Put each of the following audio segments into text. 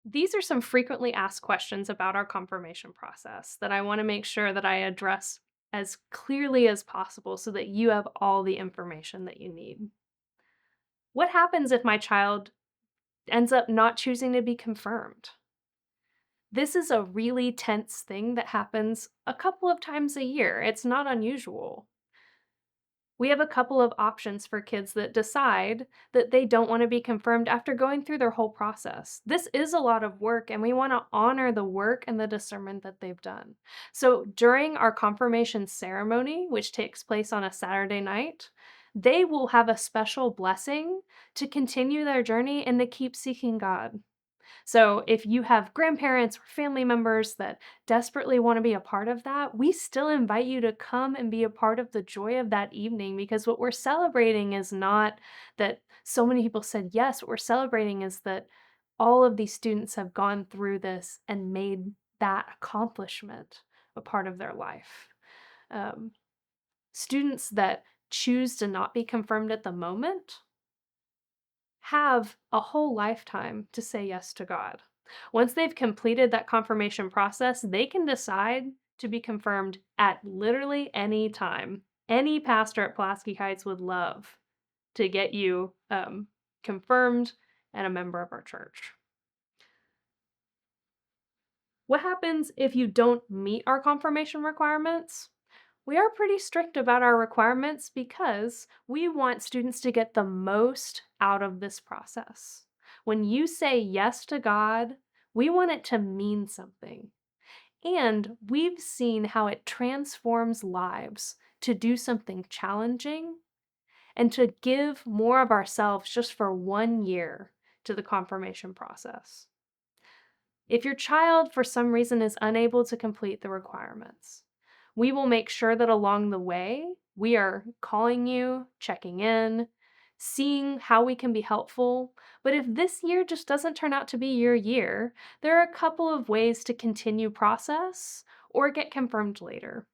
These are some frequently asked questions about our confirmation process that I want to make sure that I address as clearly as possible so that you have all the information that you need. What happens if my child ends up not choosing to be confirmed? This is a really tense thing that happens a couple of times a year. It's not unusual. We have a couple of options for kids that decide that they don't want to be confirmed after going through their whole process. This is a lot of work, and we want to honor the work and the discernment that they've done. So, during our confirmation ceremony, which takes place on a Saturday night, they will have a special blessing to continue their journey and to keep seeking God. So, if you have grandparents or family members that desperately want to be a part of that, we still invite you to come and be a part of the joy of that evening because what we're celebrating is not that so many people said yes. What we're celebrating is that all of these students have gone through this and made that accomplishment a part of their life. Um, Students that choose to not be confirmed at the moment have a whole lifetime to say yes to God. Once they've completed that confirmation process, they can decide to be confirmed at literally any time. Any pastor at Pulaski Heights would love to get you confirmed and a member of our church. What happens if you don't meet our confirmation requirements? We are pretty strict about our requirements because we want students to get the most out of this process. When you say yes to God, we want it to mean something. And we've seen how it transforms lives to do something challenging and to give more of ourselves just for 1 year to the confirmation process. If your child, for some reason, is unable to complete the requirements, we will make sure that along the way, we are calling you, checking in, seeing how we can be helpful. But if this year just doesn't turn out to be your year, there are a couple of ways to continue process or get confirmed later.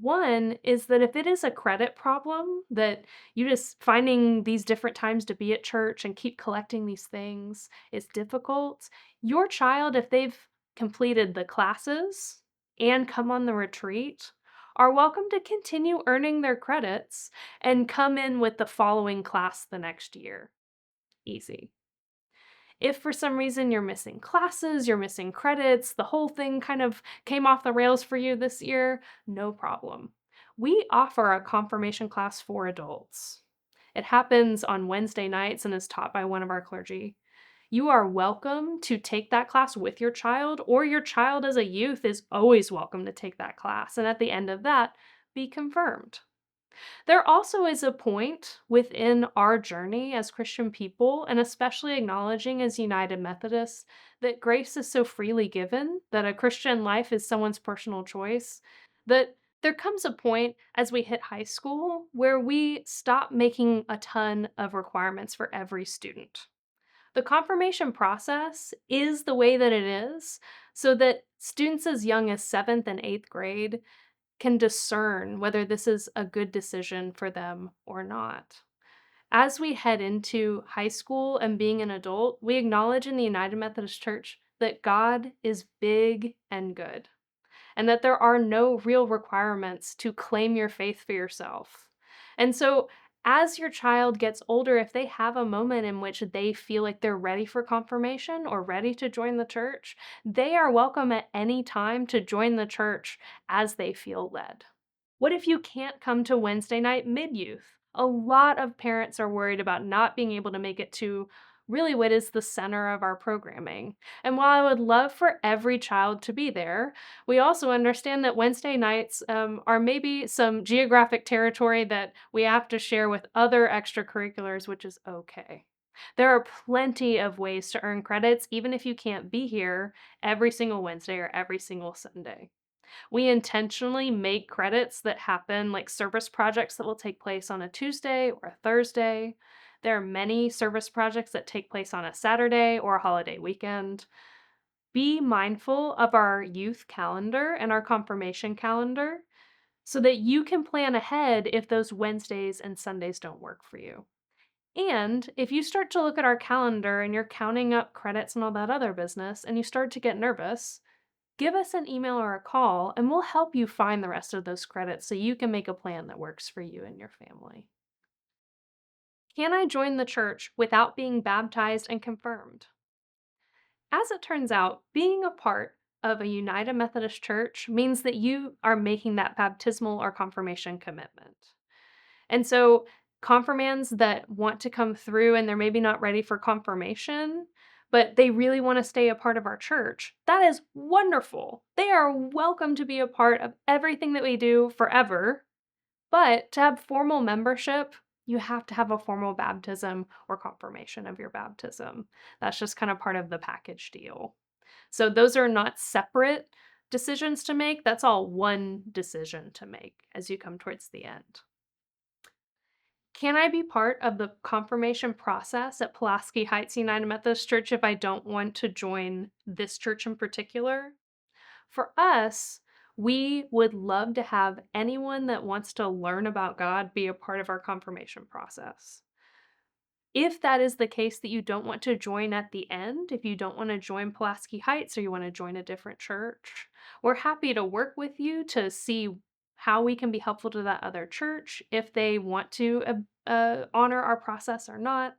One is that if it is a credit problem that you just finding these different times to be at church and keep collecting these things is difficult, your child, if they've completed the classes and come on the retreat, are welcome to continue earning their credits and come in with the following class the next year. Easy. If for some reason you're missing classes, you're missing credits, the whole thing kind of came off the rails for you this year, no problem. We offer a confirmation class for adults. It happens on Wednesday nights and is taught by one of our clergy. You are welcome to take that class with your child, or your child as a youth is always welcome to take that class. And at the end of that, be confirmed. There also is a point within our journey as Christian people, and especially acknowledging as United Methodists, that grace is so freely given, that a Christian life is someone's personal choice, that there comes a point as we hit high school where we stop making a ton of requirements for every student. The confirmation process is the way that it is so that students as young as 7th and 8th grade can discern whether this is a good decision for them or not. As we head into high school and being an adult, we acknowledge in the United Methodist Church that God is big and good, and that there are no real requirements to claim your faith for yourself. And so, as your child gets older, if they have a moment in which they feel like they're ready for confirmation or ready to join the church, they are welcome at any time to join the church as they feel led. What if you can't come to Wednesday night mid-youth? A lot of parents are worried about not being able to make it to really what is the center of our programming. And while I would love for every child to be there, we also understand that Wednesday nights are maybe some geographic territory that we have to share with other extracurriculars, which is okay. There are plenty of ways to earn credits, even if you can't be here every single Wednesday or every single Sunday. We intentionally make credits that happen, like service projects that will take place on a Tuesday or a Thursday. There are many service projects that take place on a Saturday or a holiday weekend. Be mindful of our youth calendar and our confirmation calendar so that you can plan ahead if those Wednesdays and Sundays don't work for you. And if you start to look at our calendar and you're counting up credits and all that other business, and you start to get nervous, give us an email or a call, and we'll help you find the rest of those credits so you can make a plan that works for you and your family. Can I join the church without being baptized and confirmed? As it turns out, being a part of a United Methodist Church means that you are making that baptismal or confirmation commitment. And so, confirmands that want to come through and they're maybe not ready for confirmation, but they really want to stay a part of our church, that is wonderful. They are welcome to be a part of everything that we do forever. But to have formal membership, you have to have a formal baptism or confirmation of your baptism. That's just kind of part of the package deal. So those are not separate decisions to make. That's all one decision to make as you come towards the end. Can I be part of the confirmation process at Pulaski Heights United Methodist Church if I don't want to join this church in particular? For us, we would love to have anyone that wants to learn about God be a part of our confirmation process. If that is the case that you don't want to join at the end, if you don't want to join Pulaski Heights or you want to join a different church, we're happy to work with you to see how we can be helpful to that other church if they want to honor our process or not.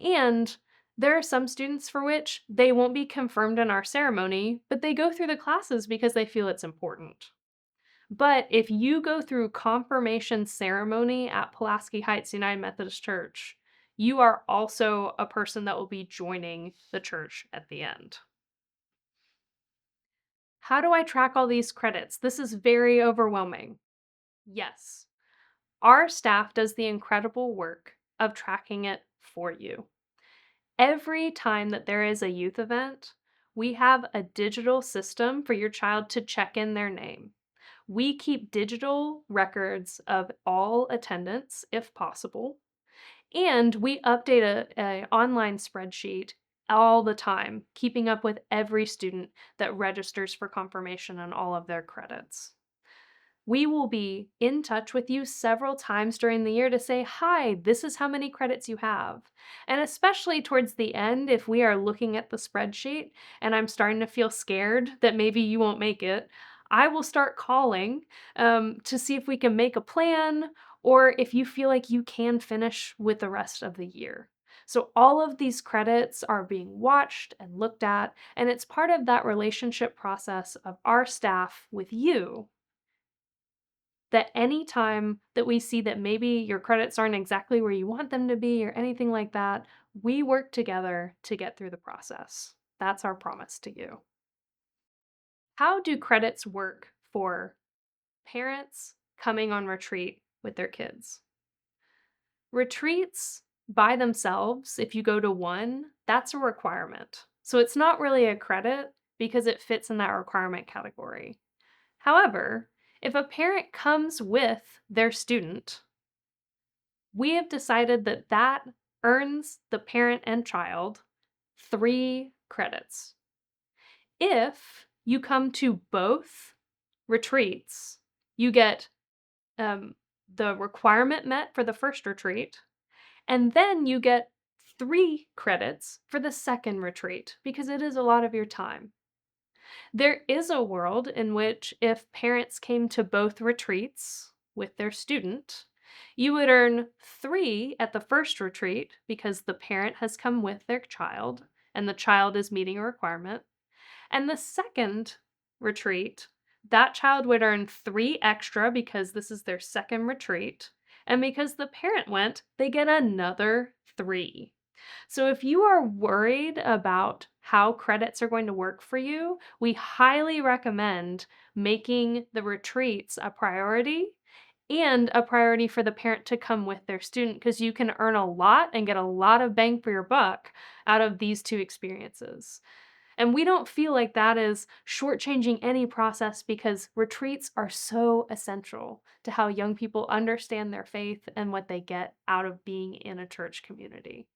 And there are some students for which they won't be confirmed in our ceremony, but they go through the classes because they feel it's important. But if you go through confirmation ceremony at Pulaski Heights United Methodist Church, you are also a person that will be joining the church at the end. How do I track all these credits? This is very overwhelming. Yes, our staff does the incredible work of tracking it for you. Every time that there is a youth event, we have a digital system for your child to check in their name. We keep digital records of all attendance, if possible, and we update a online spreadsheet all the time, keeping up with every student that registers for confirmation on all of their credits. We will be in touch with you several times during the year to say, hi, this is how many credits you have. And especially towards the end, if we are looking at the spreadsheet and I'm starting to feel scared that maybe you won't make it, I will start calling to see if we can make a plan or if you feel like you can finish with the rest of the year. So all of these credits are being watched and looked at, and it's part of that relationship process of our staff with you that any time that we see that maybe your credits aren't exactly where you want them to be or anything like that, we work together to get through the process. That's our promise to you. How do credits work for parents coming on retreat with their kids? Retreats by themselves, if you go to one, that's a requirement. So it's not really a credit because it fits in that requirement category. However, if a parent comes with their student, we have decided that that earns the parent and child 3 credits. If you come to both retreats, you get the requirement met for the first retreat, and then you get 3 credits for the second retreat because it is a lot of your time. There is a world in which if parents came to both retreats with their student, you would earn 3 at the first retreat because the parent has come with their child and the child is meeting a requirement. And the second retreat, that child would earn 3 extra because this is their second retreat. And because the parent went, they get another 3. So if you are worried about how credits are going to work for you, we highly recommend making the retreats a priority and a priority for the parent to come with their student because you can earn a lot and get a lot of bang for your buck out of these 2 experiences. And we don't feel like that is shortchanging any process because retreats are so essential to how young people understand their faith and what they get out of being in a church community.